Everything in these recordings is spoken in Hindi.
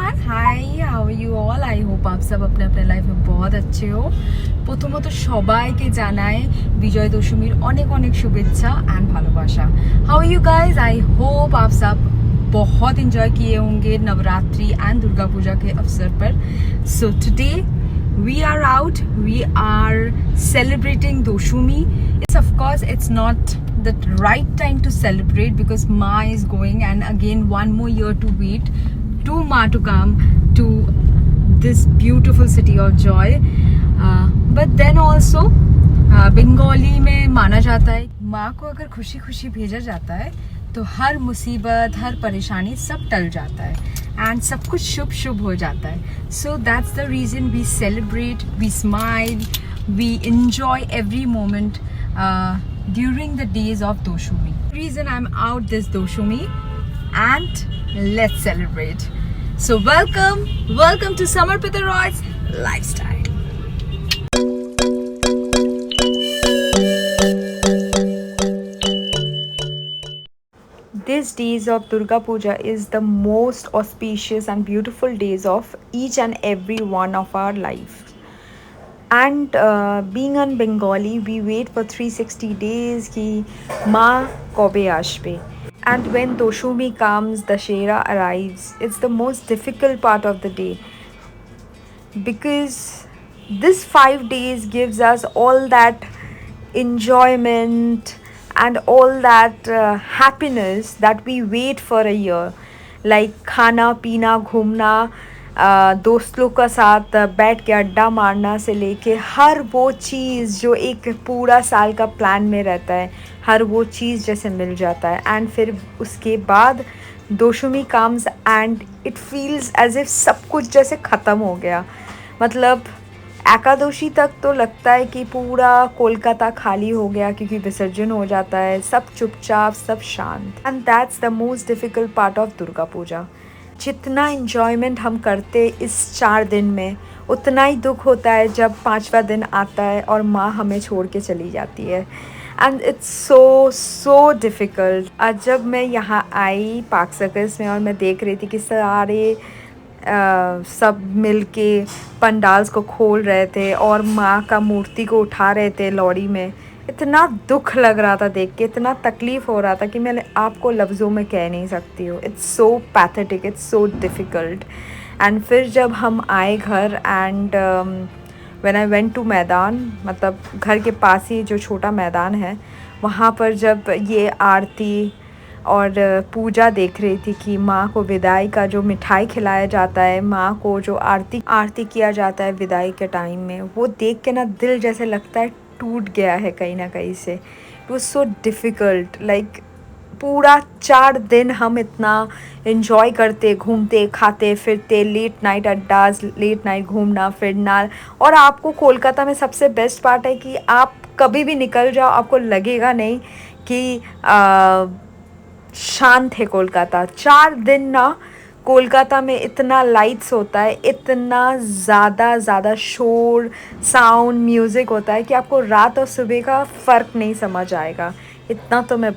Everyone, hi, how are you all. I hope आप सब अपने अपने लाइफ में बहुत अच्छे हो। প্রথমত সবাইকে জানাই বিজয় দশমীর অনেক অনেক শুভেচ্ছা एंड ভালোবাসা। How are you guys? I hope आप सब बहुत इंजॉय किए होंगे नवरात्रि एंड दुर्गा पूजा के अवसर पर। So today we are out, we are celebrating Doshumi. It's of course it's not the right time to celebrate because Ma is going, and again one more year to wait to Ma to come to this beautiful city of joy. But then also Bengali में माना जाता है माँ को अगर खुशी खुशी भेजा जाता है तो हर मुसीबत हर परेशानी सब टल जाता है एंड सब कुछ शुभ शुभ हो जाता है. So that's the reason we celebrate, we smile, we enjoy every moment during the days of Doshumi. Reason I'm out this Doshumi, and let's celebrate. So welcome to Samarpita Roy's lifestyle. These days of Durga Puja is the most auspicious and beautiful days of each and every one of our life. And being on Bengali, we wait for 360 days ki Ma kobe ashbe. And when Doshumi comes, Dashera arrives. It's the most difficult part of the day because this 5 days gives us all that enjoyment and all that happiness that we wait for a year, like खाना पीना घूमना, दोस्त लोग का साथ बैठ के अड्डा मारना से लेके हर वो चीज़ जो एक पूरा साल का प्लान में रहता है, हर वो चीज़ जैसे मिल जाता है. एंड फिर उसके बाद Dashami comes and it feels as if सब कुछ जैसे ख़त्म हो गया. मतलब एकादशी तक तो लगता है कि पूरा कोलकाता खाली हो गया क्योंकि विसर्जन हो जाता है, सब चुपचाप, सब शांत. And that's the most difficult part of Durga Puja. जितना इन्जॉयमेंट हम करते इस 4 दिन में, उतना ही दुख होता है जब 5वां दिन आता है और माँ हमें छोड़ के चली जाती है. And it's so difficult. आज जब मैं यहाँ आई पार्क सर्कस में और मैं देख रही थी कि सारे सब मिलके पंडाल्स को खोल रहे थे और माँ का मूर्ति को उठा रहे थे लॉरी में, इतना दुख लग रहा था देख के, इतना तकलीफ़ हो रहा था कि मैं आपको लफ्ज़ों में कह नहीं सकती हूँ. It's so pathetic, it's so difficult. And फिर जब हम आए घर and when I went to मैदान, मतलब घर के पास ही जो छोटा मैदान है, वहाँ पर जब ये आरती और पूजा देख रही थी कि माँ को विदाई का जो मिठाई खिलाया जाता है, माँ को जो आरती किया जाता है विदाई के टाइम में, वो देख के ना दिल जैसे लगता है टूट गया है कहीं ना कहीं से. It was so difficult. Like पूरा 4 दिन हम इतना इन्जॉय करते, घूमते खाते फिरते, लेट नाइट अड्डाज, लेट नाइट घूमना फिरना. और आपको कोलकाता में सबसे बेस्ट पार्ट है कि आप कभी भी निकल जाओ, आपको लगेगा नहीं कि शांत है कोलकाता. 4 दिन ना कोलकाता में इतना लाइट्स होता है, इतना ज़्यादा शोर, साउंड, म्यूज़िक होता है कि आपको रात और सुबह का फ़र्क नहीं समझ आएगा. इतना तो मैं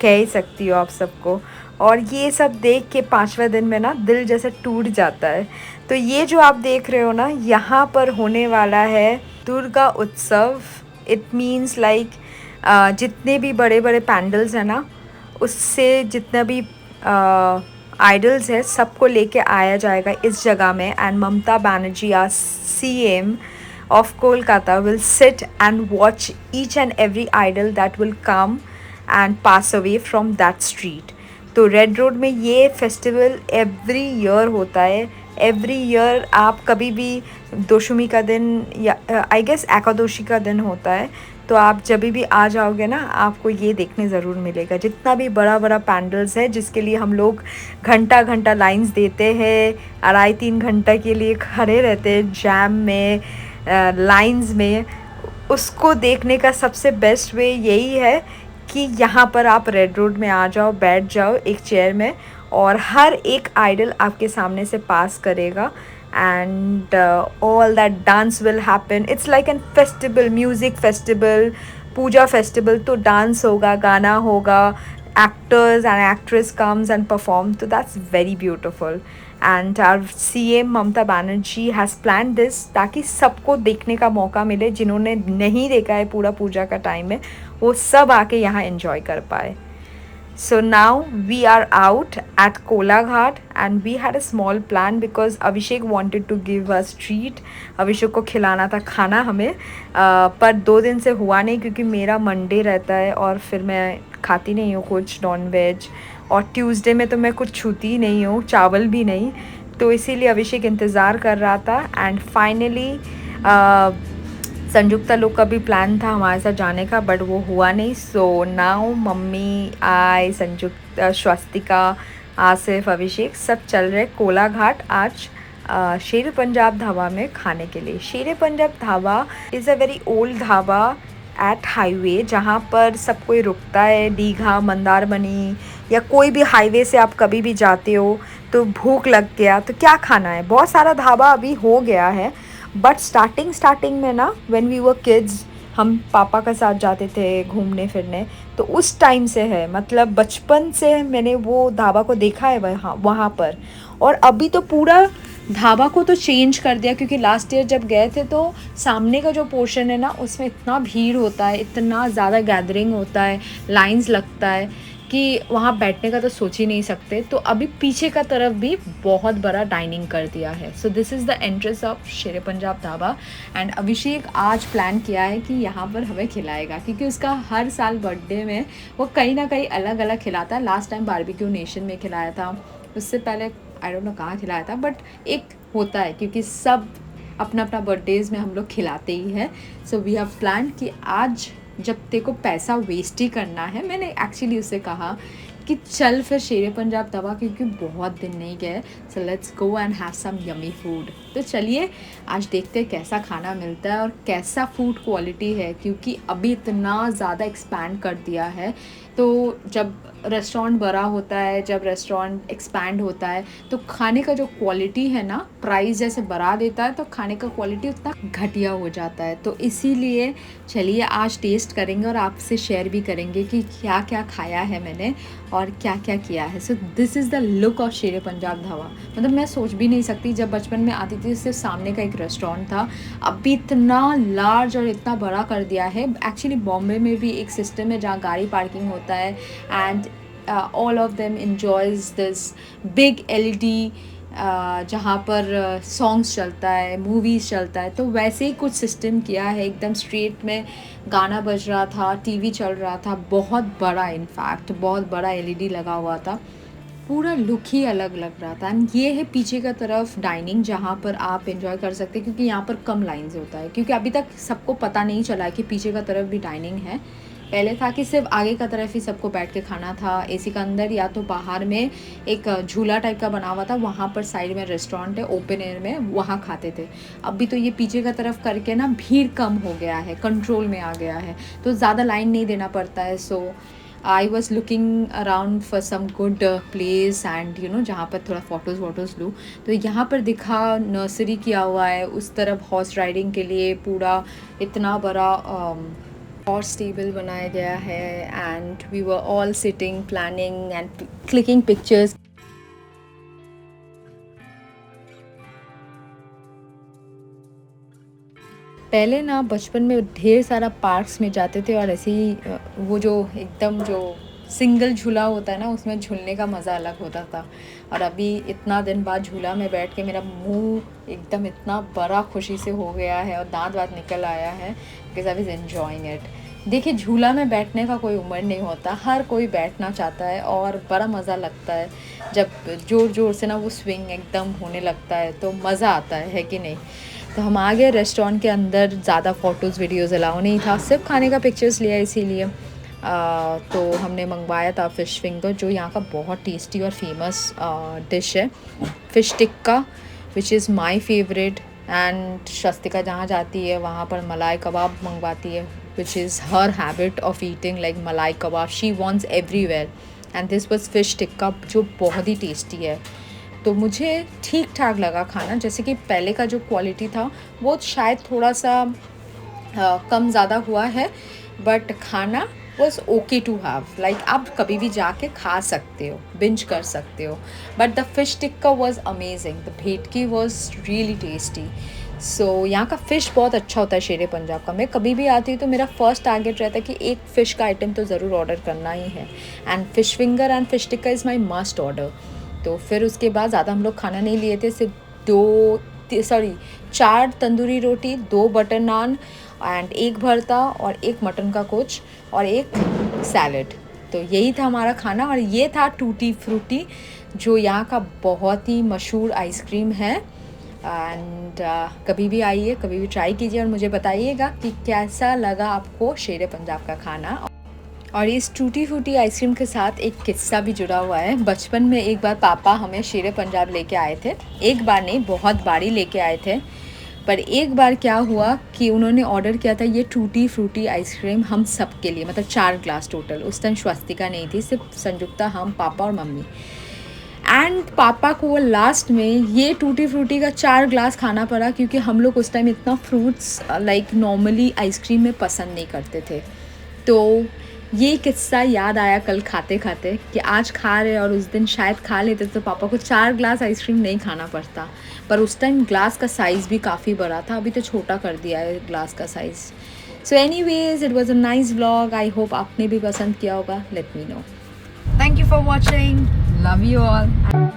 कह ही सकती हूँ आप सबको. और ये सब देख के 5वें दिन में ना दिल जैसे टूट जाता है. तो ये जो आप देख रहे हो ना, यहाँ पर होने वाला है दुर्गा उत्सव. इट मीन्स लाइक जितने भी बड़े बड़े पैंडल्स हैं ना, उससे जितना भी आइडल्स है सबको लेके आया जाएगा इस जगह में. And Mamata Banerjee are CM of Kolkata will sit and watch each and every idol that will come and pass away from that street. तो रेड रोड में ये फेस्टिवल एवरी ईयर होता है. एवरी ईयर आप कभी भी दोशमी का दिन या आई गेस एकादशी का दिन होता है, तो आप जब भी आ जाओगे ना, आपको ये देखने ज़रूर मिलेगा. जितना भी बड़ा बड़ा पैंडल्स है जिसके लिए हम लोग घंटा लाइंस देते हैं, 2.5-3 घंटा के लिए खड़े रहते हैं जैम में, लाइंस में, उसको देखने का सबसे बेस्ट वे यही है कि यहाँ पर आप रेड रोड में आ जाओ, बैठ जाओ एक चेयर में और हर एक आइडल आपके सामने से पास करेगा. and all that dance will happen. It's like a festival, music festival, puja festival. तो डांस होगा, गाना होगा, actors and actress comes and perform, so that's very beautiful. And our CM Mamta Banerjee has planned this ताकि सबको देखने का मौका मिले, जिन्होंने नहीं देखा है पूरा पूजा का टाइम में, वो सब आके यहाँ एंजॉय कर पाए. So now we are out at Kolaghat and we had a small plan because Abhishek wanted to give us treat. अभिषेक को खिलाना था खाना हमें, पर 2 दिन से हुआ नहीं क्योंकि मेरा मंडे रहता है और फिर मैं खाती नहीं हूँ कुछ नॉन वेज, और ट्यूसडे में तो मैं कुछ छूती ही नहीं हूँ, चावल भी नहीं. तो इसीलिए अभिषेक इंतज़ार कर रहा था. एंड फाइनली संयुक्ता लोग का भी प्लान था हमारे साथ जाने का, बट वो हुआ नहीं. सो नाउ मम्मी, आई, संयुक्ता, स्वस्तिका, आसिफ, अभिषेक सब चल रहे कोलाघाट आज शेर पंजाब ढाबा में खाने के लिए. Sher Punjab Dhaba is a very old dhaba at highway, जहाँ पर सब कोई रुकता है. दीघा, मंदारमनी या कोई भी हाईवे से आप कभी भी जाते हो तो भूख लग गया तो क्या खाना है, बहुत सारा ढाबा अभी हो गया है. बट स्टार्टिंग में ना, व्हेन वी वर किड्स, हम पापा के साथ जाते थे घूमने फिरने, तो उस टाइम से है, मतलब बचपन से मैंने वो ढाबा को देखा है वहाँ पर. और अभी तो पूरा ढाबा को तो चेंज कर दिया, क्योंकि लास्ट ईयर जब गए थे तो सामने का जो पोर्शन है ना, उसमें इतना भीड़ होता है, इतना ज़्यादा गैदरिंग होता है, लाइंस लगता है कि वहाँ बैठने का तो सोच ही नहीं सकते. तो अभी पीछे का तरफ भी बहुत बड़ा डाइनिंग कर दिया है. So this is the entrance of शेर पंजाब ढाबा. एंड अभिषेक आज प्लान किया है कि यहाँ पर हमें खिलाएगा, क्योंकि उसका हर साल बर्थडे में वो कहीं ना कहीं अलग अलग खिलाता है. लास्ट टाइम बारबेक्यू नेशन में खिलाया था, उससे पहले आई डोंट नो कहाँ खिलाया था, बट एक होता है क्योंकि सब अपना अपना बर्थडेज़ में हम लोग खिलाते ही हैं. सो वी हैव प्लान कि आज जब तेरे को पैसा वेस्ट ही करना है, मैंने एक्चुअली उससे कहा कि चल फिर शेर पंजाब ढाबा, क्योंकि बहुत दिन नहीं गए. So let's go and have some yummy food. तो चलिए आज देखते हैं कैसा खाना मिलता है और कैसा फूड क्वालिटी है, क्योंकि अभी इतना ज़्यादा एक्सपैंड कर दिया है. तो जब रेस्टोरेंट बड़ा होता है, जब रेस्टोरेंट एक्सपैंड होता है, तो खाने का जो क्वालिटी है ना, प्राइस जैसे बढ़ा देता है तो खाने का क्वालिटी उतना घटिया हो जाता है. तो इसीलिए चलिए आज टेस्ट करेंगे और आपसे शेयर भी करेंगे कि क्या क्या खाया है मैंने और क्या क्या किया है. So this is the look of शेर पंजाब ढाबा. मतलब मैं सोच भी नहीं सकती, जब बचपन में आती थी सिर्फ सामने का एक रेस्टोरेंट था, अभी इतना लार्ज और इतना बड़ा कर दिया है. एक्चुअली बॉम्बे में भी एक सिस्टम है जहाँ गाड़ी पार्किंग होता है, and all of them enjoys this big LED जहाँ पर सॉन्ग्स चलता है, मूवीज़ चलता है. तो वैसे ही कुछ सिस्टम किया है, एकदम स्ट्रीट में गाना बज रहा था, टीवी चल रहा था, बहुत बड़ा, इनफैक्ट बहुत बड़ा LED लगा हुआ था. पूरा लुक ही अलग लग रहा था. एंड ये है पीछे का तरफ डाइनिंग, जहाँ पर आप एंजॉय कर सकते हैं, क्योंकि यहाँ पर कम लाइन्स होता है, क्योंकि अभी तक सबको पता नहीं चला है कि पीछे का तरफ भी डाइनिंग है. पहले था कि सिर्फ आगे का तरफ ही सबको बैठ के खाना था AC का अंदर, या तो बाहर में एक झूला टाइप का बना हुआ था, वहाँ पर साइड में रेस्टोरेंट है ओपन एयर में, वहाँ खाते थे. अभी तो ये पीछे का तरफ करके ना भीड़ कम हो गया है, कंट्रोल में आ गया है, तो ज़्यादा लाइन नहीं देना पड़ता है. So I was looking around for some good place and you know जहाँ पर थोड़ा फ़ोटोज़ लूँ. तो यहाँ पर दिखा नर्सरी किया हुआ है, उस तरफ हॉर्स राइडिंग के लिए पूरा इतना बड़ा हॉर्स टेबल बनाया गया है. And we were all sitting, planning and clicking pictures. पहले ना बचपन में ढेर सारा पार्क्स में जाते थे, और ऐसे ही वो जो एकदम जो सिंगल झूला होता है ना, उसमें झूलने का मज़ा अलग होता था. और अभी इतना दिन बाद झूला में बैठ के मेरा मुंह एकदम इतना बड़ा खुशी से हो गया है और दांत वात निकल आया है, because I was enjoying it. देखिए झूला में बैठने का कोई उम्र नहीं होता, हर कोई बैठना चाहता है, और बड़ा मज़ा लगता है जब ज़ोर ज़ोर से ना वो स्विंग एकदम होने लगता है, तो मज़ा आता है कि नहीं. तो हम आ गए रेस्टोरेंट के अंदर. ज़्यादा फ़ोटोज़ वीडियोज़ अलाउ नहीं था, सिर्फ खाने का पिक्चर्स लिया, इसीलिए तो हमने मंगवाया था फ़िश फिंगर, जो यहाँ का बहुत टेस्टी और फेमस डिश है. Fish tikka which is my favourite. And Swastika जहाँ जाती है वहाँ पर मलाई कबाब मंगवाती है, which is her habit of eating like malai kebab. She wants everywhere. And this was fish tikka, जो बहुत ही टेस्टी है. तो मुझे ठीक ठाक लगा खाना. जैसे कि पहले का जो क्वालिटी था वो शायद थोड़ा सा कम ज़्यादा हुआ है, बट खाना was okay to have, like आप कभी भी जाके खा सकते हो, बिंज कर सकते हो. But the fish tikka was amazing, the भेटकी वॉज रियली टेस्टी. सो यहाँ का फ़िश बहुत अच्छा होता है शेरे पंजाब का. मैं कभी भी आती हूँ तो मेरा फर्स्ट टारगेट रहता है कि एक फ़िश का आइटम तो ज़रूर ऑर्डर करना ही है. And fish finger and fish tikka is my must order. तो फिर उसके बाद ज़्यादा हम लोग खाना नहीं लिए थे, सिर्फ 4 तंदूरी रोटी, 2 बटर नान एंड 1 भरता और 1 मटन का कुछ और 1 सैलड. तो यही था हमारा खाना. और ये था टूटी फ्रूटी, जो यहाँ का बहुत ही मशहूर आइसक्रीम है. एंड कभी भी आइए, कभी भी ट्राई कीजिए और मुझे बताइएगा कि कैसा लगा आपको शेरे पंजाब का खाना. और इस टूटी फ्रूटी आइसक्रीम के साथ एक किस्सा भी जुड़ा हुआ है. बचपन में एक बार पापा हमें शेरे पंजाब लेके आए थे. एक बार नहीं, बहुत बारी लेके आए थे. पर एक बार क्या हुआ कि उन्होंने ऑर्डर किया था ये टूटी फ्रूटी आइसक्रीम हम सब के लिए, मतलब 4 ग्लास टोटल. उस टाइम स्वस्तिका नहीं थी, सिर्फ संयुक्ता, हम, पापा और मम्मी. एंड पापा को वो लास्ट में ये टूटी फ्रूटी का 4 ग्लास खाना पड़ा, क्योंकि हम लोग उस टाइम इतना फ्रूट्स लाइक नॉर्मली आइसक्रीम में पसंद नहीं करते थे. तो ये किस्सा याद आया कल खाते खाते कि आज खा रहे और उस दिन शायद खा लेते तो पापा को 4 ग्लास आइसक्रीम नहीं खाना पड़ता. पर उस टाइम ग्लास का साइज़ भी काफ़ी बड़ा था, अभी तो छोटा कर दिया है ग्लास का size. So anyways, it was a nice vlog. I hope आपने भी पसंद किया होगा. Let me know. Thank you for watching. Love you all.